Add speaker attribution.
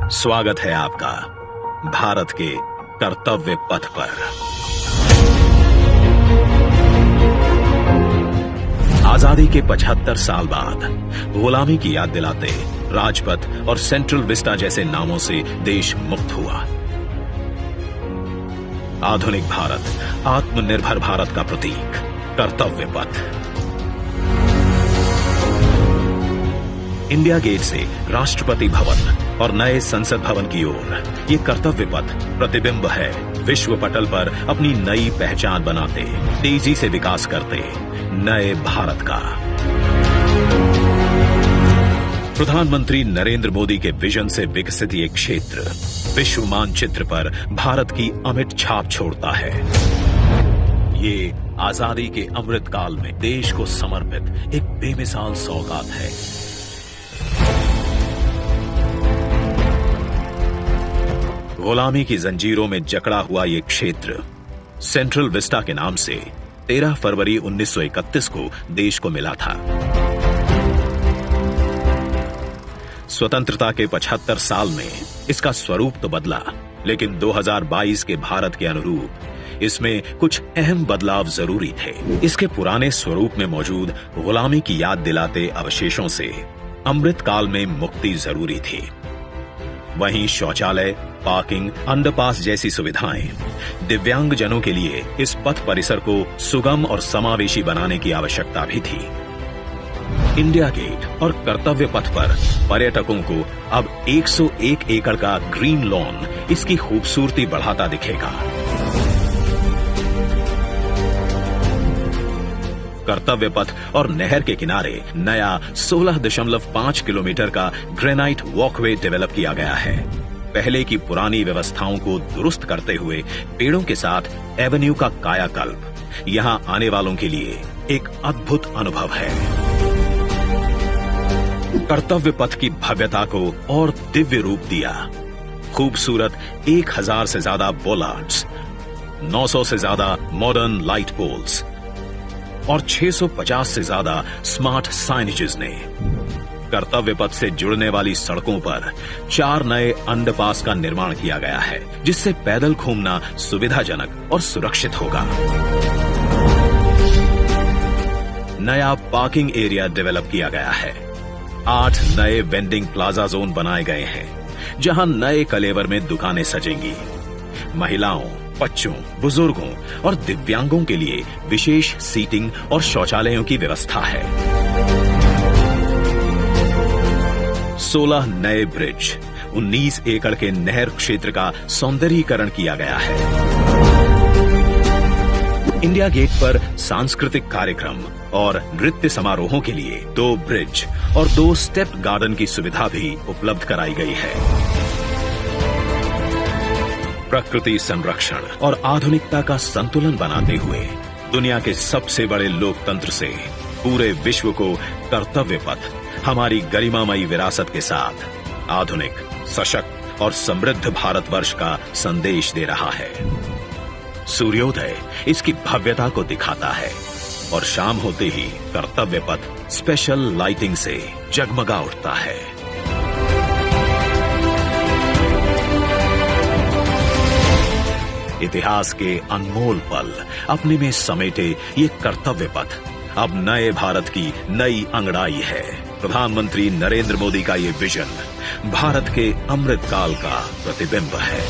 Speaker 1: स्वागत है आपका भारत के कर्तव्य पथ पर। आजादी के 75 साल बाद गुलामी की याद दिलाते राजपथ और सेंट्रल विस्टा जैसे नामों से देश मुक्त हुआ। आधुनिक भारत, आत्मनिर्भर भारत का प्रतीक कर्तव्य पथ। इंडिया गेट से राष्ट्रपति भवन और नए संसद भवन की ओर ये कर्तव्य पथ प्रतिबिंब है विश्व पटल पर अपनी नई पहचान बनाते, तेजी से विकास करते नए भारत का। प्रधानमंत्री नरेंद्र मोदी के विजन से विकसित ये क्षेत्र विश्व मानचित्र पर भारत की अमिट छाप छोड़ता है। ये आजादी के अमृत काल में देश को समर्पित एक बेमिसाल सौगात है। गुलामी की जंजीरों में जकड़ा हुआ ये क्षेत्र सेंट्रल विस्टा के नाम से 13 फरवरी 1931 को देश को मिला था। स्वतंत्रता के 75 साल में इसका स्वरूप तो बदला, लेकिन 2022 के भारत के अनुरूप इसमें कुछ अहम बदलाव जरूरी थे। इसके पुराने स्वरूप में मौजूद गुलामी की याद दिलाते अवशेषों से अमृत काल में मुक्ति जरूरी थी। वहीं शौचालय, पार्किंग, अंडरपास जैसी सुविधाएं, दिव्यांग जनों के लिए इस पथ परिसर को सुगम और समावेशी बनाने की आवश्यकता भी थी। इंडिया गेट और कर्तव्य पथ पर पर्यटकों को अब 101 एकड़ का ग्रीन लॉन इसकी खूबसूरती बढ़ाता दिखेगा। कर्तव्य पथ और नहर के किनारे नया 16.5 किलोमीटर का ग्रेनाइट वॉकवे डेवलप किया गया है। पहले की पुरानी व्यवस्थाओं को दुरुस्त करते हुए पेड़ों के साथ एवेन्यू का कायाकल्प यहां आने वालों के लिए एक अद्भुत अनुभव है। कर्तव्य पथ की भव्यता को और दिव्य रूप दिया। खूबसूरत 1000 से ज्यादा बोलार्ड्स, 900 से ज्यादा मॉडर्न लाइट पोल्स और 650 से ज्यादा स्मार्ट साइनेजेस ने कर्तव्य पथ से जुड़ने वाली सड़कों पर 4 नए अंडरपास का निर्माण किया गया है, जिससे पैदल घूमना सुविधाजनक और सुरक्षित होगा। नया पार्किंग एरिया डेवलप किया गया है। 8 नए वेंडिंग प्लाजा जोन बनाए गए हैं, जहां नए कलेवर में दुकानें सजेंगी। महिलाओं, बच्चों, बुजुर्गों और दिव्यांगों के लिए विशेष सीटिंग और शौचालयों की व्यवस्था है। 16 नए ब्रिज, 19 एकड़ के नहर क्षेत्र का सौंदर्यीकरण किया गया है। इंडिया गेट पर सांस्कृतिक कार्यक्रम और नृत्य समारोहों के लिए 2 ब्रिज और 2 स्टेप गार्डन की सुविधा भी उपलब्ध कराई गई है। प्रकृति संरक्षण और आधुनिकता का संतुलन बनाते हुए दुनिया के सबसे बड़े लोकतंत्र से पूरे विश्व को कर्तव्य पथ हमारी गरिमामयी विरासत के साथ आधुनिक, सशक्त और समृद्ध भारतवर्ष का संदेश दे रहा है। सूर्योदय इसकी भव्यता को दिखाता है और शाम होते ही कर्तव्य पथ स्पेशल लाइटिंग से जगमगा उठता है। इतिहास के अनमोल पल अपने में समेटे ये कर्तव्य पथ अब नए भारत की नई अंगड़ाई है। प्रधानमंत्री नरेंद्र मोदी का ये विजन भारत के अमृत काल का प्रतिबिंब है।